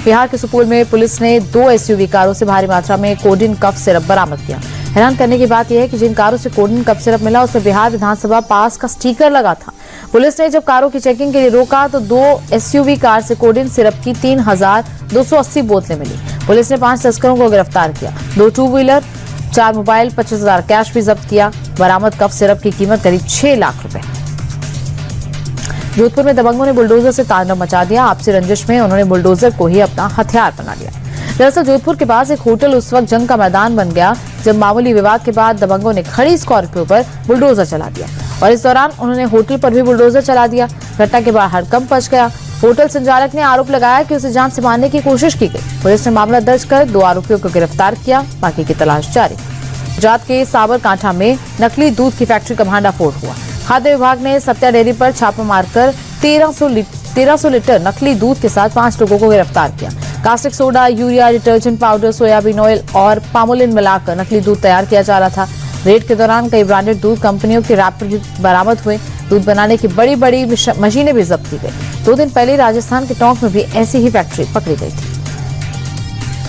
बिहार के सुपौल में पुलिस ने 2 एसयूवी कारों से भारी मात्रा में कोडिन कफ सिरप बरामद किया। हैरान करने की बात यह है कि जिन कारों से कोडिन कफ सिरप मिला उसमें बिहार विधानसभा पास का स्टिकर लगा था। पुलिस ने जब कारों की चेकिंग के लिए रोका तो 2 एसयूवी कार से कोडिन सिरप की 3,280 बोतलें मिली। पुलिस ने 5 तस्करों को गिरफ्तार किया। 2 टू व्हीलर, 4 मोबाइल, 25,000 कैश भी जब्त किया। बरामद कफ सिरप की कीमत करीब 6 लाख रुपए। जोधपुर में दबंगों ने बुलडोजर से तांडव मचा दिया। आपसी रंजिश में उन्होंने बुलडोजर को ही अपना हथियार बना लिया। दरअसल जोधपुर के पास एक होटल उस वक्त जंग का मैदान बन गया जब मामूली विवाद के बाद दबंगों ने खड़ी स्कॉर्पियो पर बुलडोजर चला दिया और इस दौरान उन्होंने होटल पर भी बुलडोजर चला दिया। घटना के बाद हड़कंप मच गया। होटल संचालक ने आरोप लगाया कि उसे जान से मारने की कोशिश की गई। पुलिस ने मामला दर्ज कर 2 आरोपियों को गिरफ्तार किया। बाकी की तलाश जारी। गुजरात के साबरकांठा में नकली दूध की फैक्ट्री का भांडाफोड़ हुआ। खाद्य विभाग ने सत्या डेयरी पर छापा मारकर 1300 लीटर नकली दूध के साथ 5 लोगों को गिरफ्तार किया। Caustic soda, urea, detergent powder, soybean oil और पामोलिन मिलाकर नकली दूध तैयार किया जा रहा था। रेड के दौरान कई ब्रांडेड दूध कंपनियों के रैपर भी बरामद हुए। दूध बनाने की बड़ी मशीनें भी जब्त की गई। 2 दिन पहले राजस्थान के टोंक में भी ऐसी ही फैक्ट्री पकड़ी गई थी।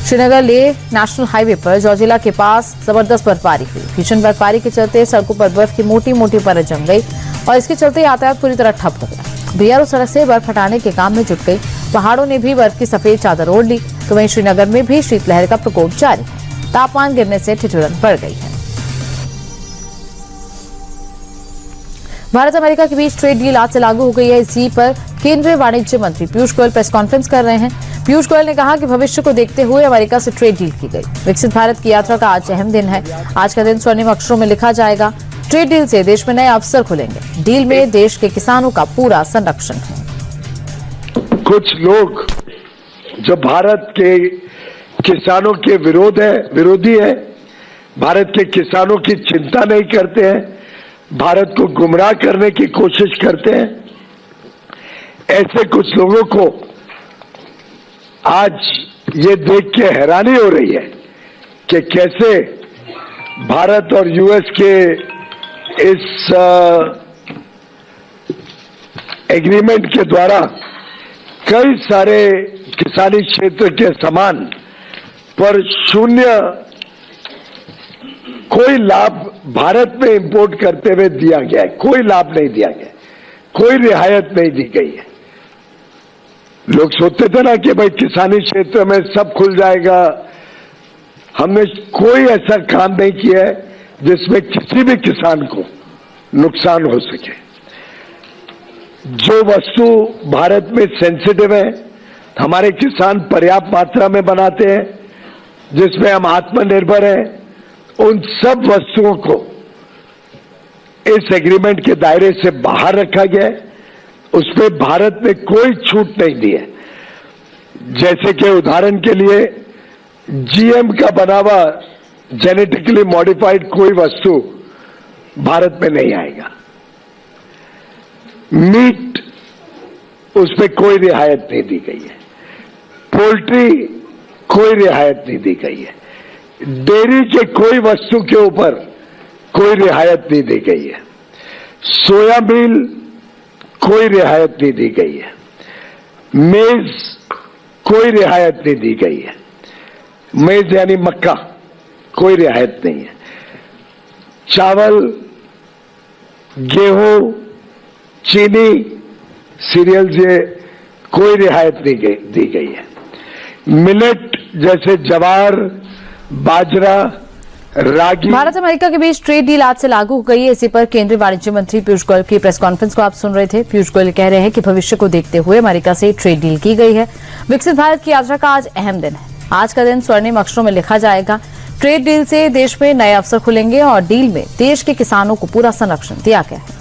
श्रीनगर लेह नेशनल हाईवे पर जौजिला के पास जबरदस्त बर्फबारी हुई। भीषण बर्फबारी के चलते सड़कों पर बर्फ की मोटी परत जम गई और इसके चलते यातायात पूरी तरह ठप हो गया। बीआरओ सड़क से बर्फ हटाने के काम में जुट गई। पहाड़ों ने भी बर्फ की सफेद चादर ओढ़ ली तो वहीं श्रीनगर में भी शीतलहर का प्रकोप जारी है। तापमान गिरने से ठिठुरन बढ़ गई है। भारत अमेरिका के बीच ट्रेड डील आज से लागू हो गई है। इसी पर केंद्रीय वाणिज्य मंत्री पीयूष गोयल प्रेस कॉन्फ्रेंस कर रहे हैं। पीयूष गोयल ने कहा कि भविष्य को देखते हुए अमेरिका से ट्रेड डील की गई। विकसित भारत की यात्रा का आज अहम दिन है। आज का दिन स्वर्णिम अक्षरों में लिखा जाएगा। ट्रेड डील से देश में नए अवसर खुलेंगे। डील में देश के किसानों का पूरा संरक्षण है। कुछ लोग जो भारत के किसानों के विरोधी है, भारत के किसानों की चिंता नहीं करते हैं, भारत को गुमराह करने की कोशिश करते हैं, ऐसे कुछ लोगों को आज ये देख के हैरानी हो रही है कि कैसे भारत और यूएस के इस एग्रीमेंट के द्वारा कई सारे किसानी क्षेत्र के सामान पर शून्य कोई लाभ भारत में इंपोर्ट करते हुए दिया गया है। कोई लाभ नहीं दिया गया, कोई रियायत नहीं दी गई है। लोग सोचते थे ना कि भाई किसानी क्षेत्र में सब खुल जाएगा। हमने कोई ऐसा काम नहीं किया है जिसमें किसी भी किसान को नुकसान हो सके। जो वस्तु भारत में सेंसिटिव है हमारे किसान पर्याप्त मात्रा में बनाते हैं, जिसमें हम आत्मनिर्भर हैं, उन सब वस्तुओं को इस एग्रीमेंट के दायरे से बाहर रखा गया है। उसमें भारत ने कोई छूट नहीं दी है। जैसे कि उदाहरण के लिए जीएम का बना हुआ जेनेटिकली मॉडिफाइड कोई वस्तु भारत में नहीं आएगा। मीट उसमें कोई रियायत नहीं दी गई है। पोल्ट्री कोई रियायत नहीं दी गई है। डेयरी के कोई वस्तु के ऊपर कोई रियायत नहीं दी गई है। सोयाबीन कोई रियायत नहीं दी गई है। मेज कोई रियायत नहीं दी गई है। मेज यानी मक्का, कोई रियायत नहीं है। चावल, गेहूं, चीनी, सीरियल्स, ये कोई रियायत नहीं दी गई है। मिलेट जैसे ज्वार, बाजरा, रागी। भारत अमेरिका के बीच ट्रेड डील आज से लागू हो गई है। इसी पर केंद्रीय वाणिज्य मंत्री पीयूष गोयल की प्रेस कॉन्फ्रेंस को आप सुन रहे थे। पीयूष गोयल कह रहे हैं कि भविष्य को देखते हुए अमेरिका से ट्रेड डील की गई है। विकसित भारत की यात्रा का आज अहम दिन है। आज का दिन स्वर्णिम अक्षरों में लिखा जाएगा। ट्रेड डील से देश में नए अवसर खुलेंगे और डील में देश के किसानों को पूरा संरक्षण दिया गया है।